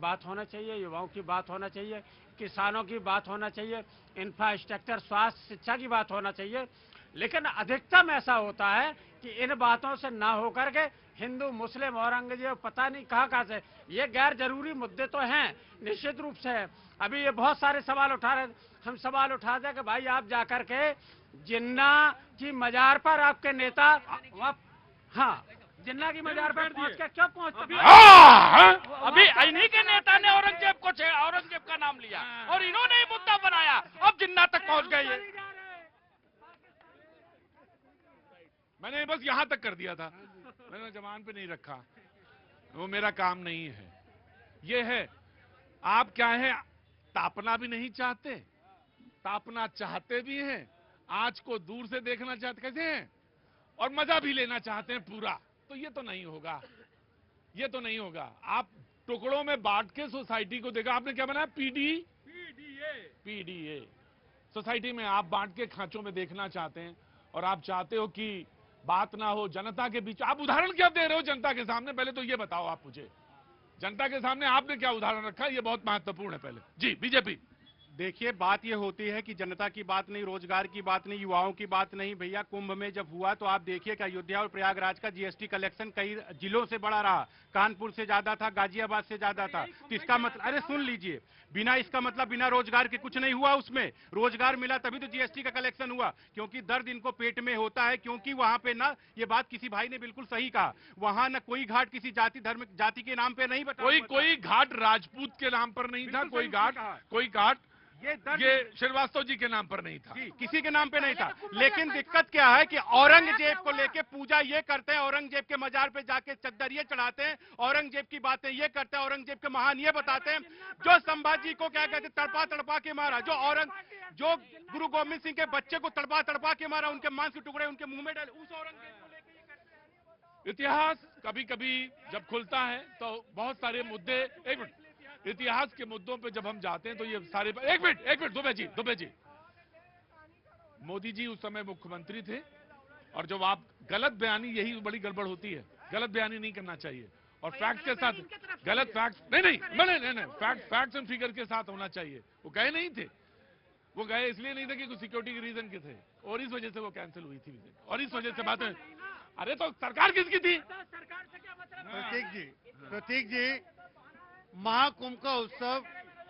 बात होना चाहिए, युवाओं की बात होना चाहिए, किसानों की बात होना चाहिए, इंफ्रास्ट्रक्चर, स्वास्थ्य, शिक्षा की बात होना चाहिए। लेकिन अधिकतम ऐसा होता है कि इन बातों से ना होकर के हिंदू, मुस्लिम, औरंगजेब, पता नहीं कहाँ कहाँ से, ये गैर जरूरी मुद्दे तो हैं, निश्चित रूप से है। अभी ये बहुत सारे सवाल उठा रहे, हम सवाल उठा दे कि भाई आप जाकर के जिन्ना की मजार पर आपके नेता, हाँ, जिन्ना की मजार पर पहुंच के क्यों पहुंचते? अभी इन्हीं के नेता ने औरंगजेब को औरंगजेब का नाम लिया और इन्होंने ही मुद्दा बनाया, अब जिन्ना तक पहुंच गए ये। मैंने बस यहां तक कर दिया था, मैंने जबान पे नहीं रखा, वो मेरा काम नहीं है। ये है, आप क्या है, तापना भी नहीं चाहते, तापना चाहते भी हैं, आज को दूर से देखना चाहते कैसे हैं, और मजा भी लेना चाहते हैं पूरा, तो ये तो नहीं होगा, ये तो नहीं होगा। आप टुकड़ों में बांट के सोसाइटी को देखा, आपने क्या बनाया, पीडीए सोसाइटी में आप बांट के खांचों में देखना चाहते हैं, और आप चाहते हो कि बात ना हो जनता के बीच। आप उदाहरण क्या दे रहे हो जनता के सामने, पहले तो ये बताओ आप मुझे, जनता के सामने आपने क्या उदाहरण रखा, ये बहुत महत्वपूर्ण है। पहले जी बीजेपी, देखिए, बात ये होती है कि जनता की बात नहीं, रोजगार की बात नहीं, युवाओं की बात नहीं। भैया, कुंभ में जब हुआ तो आप देखिए कि अयोध्या और प्रयागराज का जीएसटी कलेक्शन कई जिलों से बड़ा रहा, कानपुर से ज्यादा था, गाजियाबाद से ज्यादा था। तो इसका मतलब, अरे सुन लीजिए, बिना इसका मतलब बिना रोजगार के कुछ नहीं हुआ, उसमें रोजगार मिला तभी तो जीएसटी का कलेक्शन हुआ, क्योंकि दर्द इनको पेट में होता है। क्योंकि वहां पे ना, ये बात किसी भाई ने बिल्कुल सही कहा, वहां ना कोई घाट किसी जाति धर्म जाति के नाम पे नहीं बता, कोई घाट राजपूत के नाम पर नहीं था, कोई घाट ये श्रीवास्तव जी के नाम पर नहीं था, किसी के नाम पे नहीं था। लेकिन दिक्कत क्या है कि औरंगजेब को लेके पूजा ये करते हैं, औरंगजेब के मजार पे जाके चद्दर ये चढ़ाते हैं, औरंगजेब की बातें ये करते हैं, औरंगजेब के महान ये बताते हैं। जो संभाजी को क्या कहते, तड़पा तड़पा के मारा, जो गुरु गोविंद सिंह के बच्चे को तड़पा तड़पा के मारा, उनके मांस के टुकड़े उनके मुंह में डाले, उस औरंगजेब को लेके। इतिहास कभी कभी जब खुलता है तो बहुत सारे मुद्दे, एक मिनट, इतिहास के मुद्दों पे जब हम जाते हैं तो ये सारे, एक मिनट दुबे जी, मोदी जी उस समय मुख्यमंत्री थे, और जब आप गलत बयानी, यही बड़ी गड़बड़ होती है, गलत बयानी नहीं करना चाहिए, और फैक्ट के साथ, गलत फैक्ट नहीं, फैक्ट्स एंड फिगर के साथ होना चाहिए। वो गए नहीं थे, वो गए इसलिए नहीं थे कि कुछ सिक्योरिटी के रीजन के थे, और इस वजह से वो कैंसिल हुई थी विजिट, और इस वजह से बात है। अरे तो सरकार किसकी थी? प्रतीक जी, महाकुंभ का उत्सव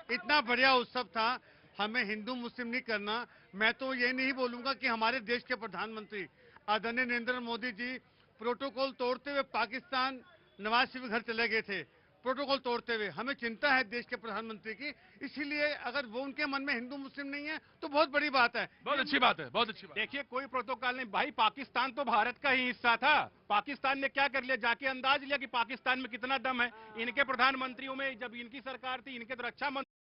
इतना बढ़िया उत्सव था, हमें हिंदू मुस्लिम नहीं करना। मैं तो ये नहीं बोलूंगा कि हमारे देश के प्रधानमंत्री आदरणीय नरेंद्र मोदी जी प्रोटोकॉल तोड़ते हुए पाकिस्तान नवाज शरीफ घर चले गए थे, प्रोटोकॉल तोड़ते हुए। हमें चिंता है देश के प्रधानमंत्री की, इसीलिए अगर वो उनके मन में हिंदू मुस्लिम नहीं है तो बहुत बड़ी बात है, बहुत अच्छी बात है, बहुत अच्छी बात। देखिए, कोई प्रोटोकॉल नहीं भाई, पाकिस्तान तो भारत का ही हिस्सा था। पाकिस्तान ने क्या कर लिया, जाके अंदाज लिया कि पाकिस्तान में कितना दम है। इनके प्रधानमंत्रियों में, जब इनकी सरकार थी, इनके तो रक्षा मंत्री